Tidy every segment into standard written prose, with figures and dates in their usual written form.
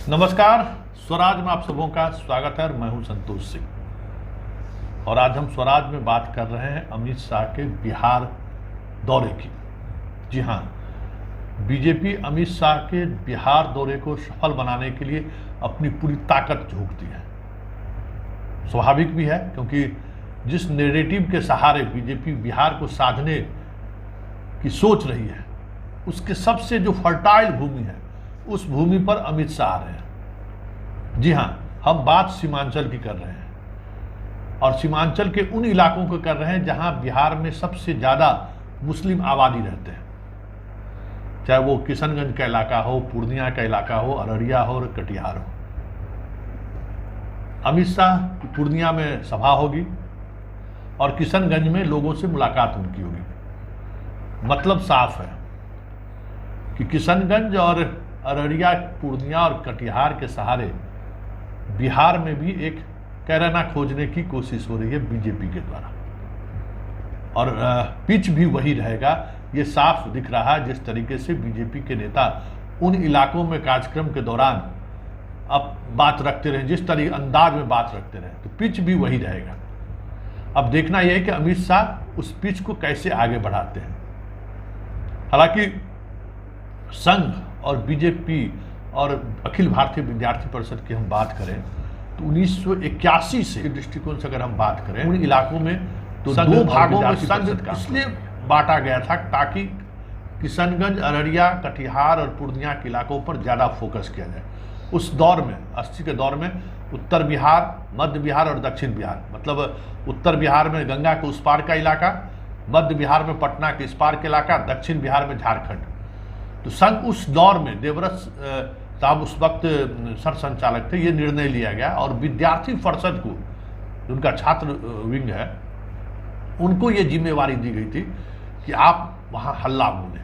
नमस्कार, स्वराज में आप सबों का स्वागत है। मैं हूं संतोष सिंह और आज हम स्वराज में बात कर रहे हैं अमित शाह के बिहार दौरे की। जी हां, बीजेपी अमित शाह के बिहार दौरे को सफल बनाने के लिए अपनी पूरी ताकत झोंकती है। स्वाभाविक भी है, क्योंकि जिस नैरेटिव के सहारे बीजेपी बिहार को साधने की सोच रही है, उसके सबसे जो फर्टाइल भूमि है, उस भूमि पर अमित शाह आ रहे हैं। जी हां, हम बात सीमांचल की कर रहे हैं और सीमांचल के उन इलाकों को कर रहे हैं जहां बिहार में सबसे ज्यादा मुस्लिम आबादी रहते हैं, चाहे वो किशनगंज का इलाका हो, पूर्णिया का इलाका हो, अररिया हो और कटिहार हो। अमित शाह की पूर्णिया में सभा होगी और किशनगंज में लोगों से मुलाकात उनकी होगी। मतलब साफ है कि किशनगंज और अररिया, पूर्णिया और कटिहार के सहारे बिहार में भी एक कैराना खोजने की कोशिश हो रही है बीजेपी के द्वारा, और पिच भी वही रहेगा। ये साफ दिख रहा है जिस तरीके से बीजेपी के नेता उन इलाकों में कार्यक्रम के दौरान अब बात रखते रहे, जिस तरह अंदाज में बात रखते रहे, तो पिच भी वही रहेगा। अब देखना यह है कि अमित शाह उस पिच को कैसे आगे बढ़ाते हैं। हालांकि संघ और बीजेपी और अखिल भारतीय विद्यार्थी परिषद की हम बात करें तो 1981 से दृष्टिकोण से अगर हम बात करें, उन इलाकों में तो दो भागों में संघ इसलिए बांटा गया था ताकि किशनगंज, अररिया, कटिहार और पूर्णिया के इलाकों पर ज़्यादा फोकस किया जाए। उस दौर में 80 के दौर में उत्तर बिहार, मध्य बिहार और दक्षिण बिहार, मतलब उत्तर बिहार में गंगा के उस पार का इलाका, मध्य बिहार में पटना के इस पार का इलाका, दक्षिण बिहार में झारखंड। तो संघ उस दौर में, देवव्रत साहब उस वक्त सर संचालक थे, ये निर्णय लिया गया और विद्यार्थी परिषद को, उनका छात्र विंग है, उनको ये जिम्मेवारी दी गई थी कि आप वहाँ हल्ला बोलें।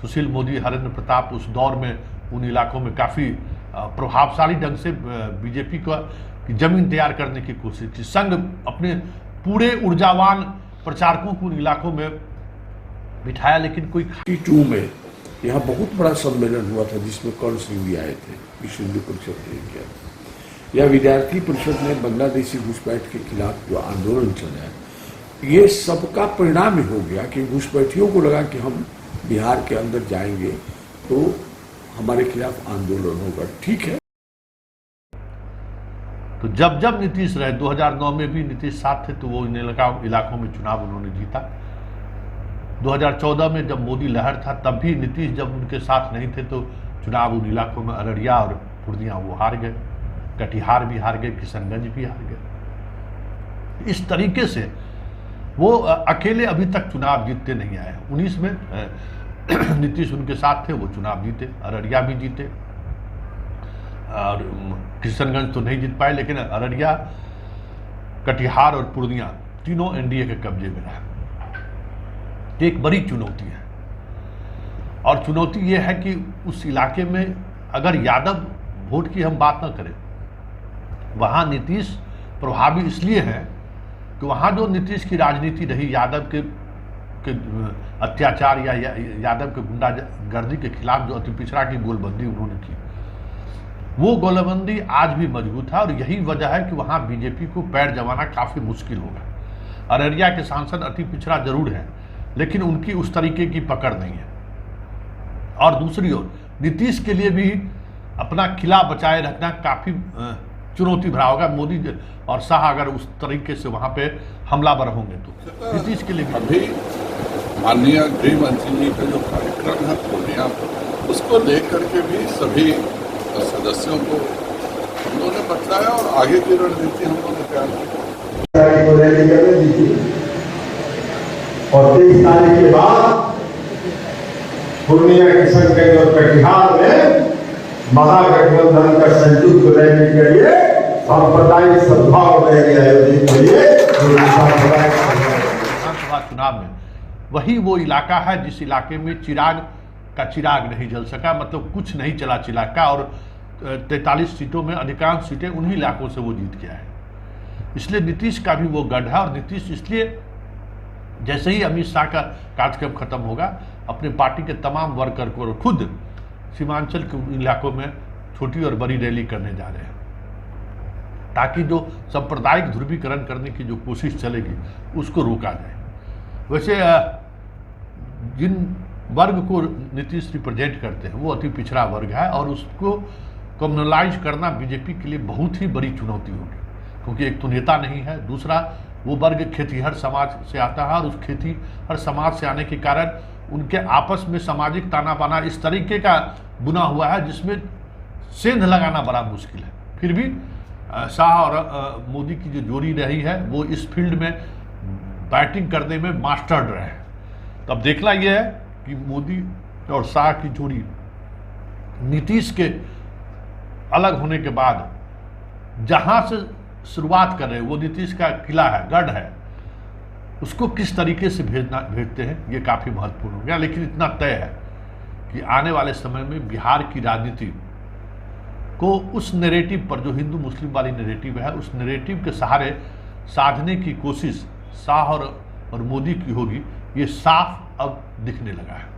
सुशील मोदी, हरेंद्र प्रताप उस दौर में उन इलाकों में काफ़ी प्रभावशाली ढंग से बीजेपी को जमीन तैयार करने की कोशिश की। संघ अपने पूरे ऊर्जावान प्रचारकों को उन इलाकों में बिठाया, लेकिन कोई 2 में यहाँ बहुत बड़ा सम्मेलन हुआ था जिसमें कर्ण सिंह भी आए थे, विश्व हिंदू परिषद ने किया। यह विद्यार्थी परिषद ने बांग्लादेशी घुसपैठ के खिलाफ जो आंदोलन चलाया, ये सबका परिणाम ही हो गया कि घुसपैठियों को लगा कि हम बिहार के अंदर जाएंगे तो हमारे खिलाफ आंदोलन होगा। ठीक है, तो जब जब नीतीश रहे, 2009 में भी नीतीश साथ थे तो वो इन इलाकों में चुनाव उन्होंने जीता। 2014 में जब मोदी लहर था तब भी नीतीश जब उनके साथ नहीं थे तो चुनाव उन इलाकों में अररिया और पूर्णिया वो हार गए, कटिहार भी हार गए, किशनगंज भी हार गए। इस तरीके से वो अकेले अभी तक चुनाव जीतते नहीं आए। 19 में नीतीश उनके साथ थे, वो चुनाव जीते, अररिया भी जीते और किशनगंज तो नहीं जीत पाए, लेकिन अररिया, कटिहार और पूर्णिया तीनों एनडीए के कब्जे में रहा। एक बड़ी चुनौती है और चुनौती यह है कि उस इलाके में अगर यादव वोट की हम बात ना करें, वहाँ नीतीश प्रभावी इसलिए है कि वहाँ जो नीतीश की राजनीति रही, यादव के अत्याचार या यादव के गुंडागर्दी के खिलाफ जो अति पिछड़ा की गोलबंदी उन्होंने की, वो गोलबंदी आज भी मजबूत है और यही वजह है कि वहाँ बीजेपी को पैर जमाना काफ़ी मुश्किल होगा। अररिया के सांसद अति पिछड़ा जरूर है, लेकिन उनकी उस तरीके की पकड़ नहीं है। और दूसरी ओर नीतीश के लिए भी अपना किला बचाए रखना काफ़ी चुनौती भरा होगा। मोदी और शाह अगर उस तरीके से वहाँ पे हमलावर होंगे तो नीतीश के लिए भी। अभी माननीय गृह मंत्री जी का जो कार्यक्रम है पूर्णिया, उसको लेकर के भी सभी सदस्यों को हम लोगों ने बताया और आगे की रणनीति हम लोगों ने तैयार की। और 23 तारीख के बाद पूर्णिया, किशनगंज और कटिहार में महागठबंधन का संयुक्त रैली के लिए सांप्रदायिक सद्भाव रैली आयोजित करिए। विधानसभा चुनाव में वही वो इलाका है जिस इलाके में चिराग का चिराग नहीं जल सका, मतलब कुछ नहीं चला चिराग का, और 43 सीटों में अधिकांश सीटें उन्हीं इलाकों से वो जीत गया है। इसलिए नीतीश का भी वो गढ़ है और नीतीश इसलिए जैसे ही अमित शाह का कार्यक्रम खत्म होगा, अपने पार्टी के तमाम वर्कर को खुद सीमांचल के इलाकों में छोटी और बड़ी रैली करने जा रहे हैं, ताकि जो सांप्रदायिक ध्रुवीकरण करने की जो कोशिश चलेगी उसको रोका जाए। वैसे जिन वर्ग को नीतीश रिप्रेजेंट करते हैं वो अति पिछड़ा वर्ग है, और उसको कम्युनलाइज करना बीजेपी के लिए बहुत ही बड़ी चुनौती होगी, क्योंकि एक तो नेता नहीं है, दूसरा वो वर्ग खेतीहर समाज से आता है, और उस खेतीहर समाज से आने के कारण उनके आपस में सामाजिक ताना बाना इस तरीके का बुना हुआ है जिसमें सेंध लगाना बड़ा मुश्किल है। फिर भी शाह और मोदी की जो जोड़ी रही है वो इस फील्ड में बैटिंग करने में मास्टर्ड रहे हैं। तो अब देखना यह है कि मोदी और शाह की जोड़ी नीतीश के अलग होने के बाद जहां से शुरुआत कर रहे हैं, वो नीतीश का किला है, गढ़ है, उसको किस तरीके से भेजते हैं ये काफ़ी महत्वपूर्ण हो गया। लेकिन इतना तय है कि आने वाले समय में बिहार की राजनीति को उस नैरेटिव पर, जो हिंदू मुस्लिम वाली नैरेटिव है, उस नैरेटिव के सहारे साधने की कोशिश शाह और मोदी की होगी, ये साफ अब दिखने लगा है।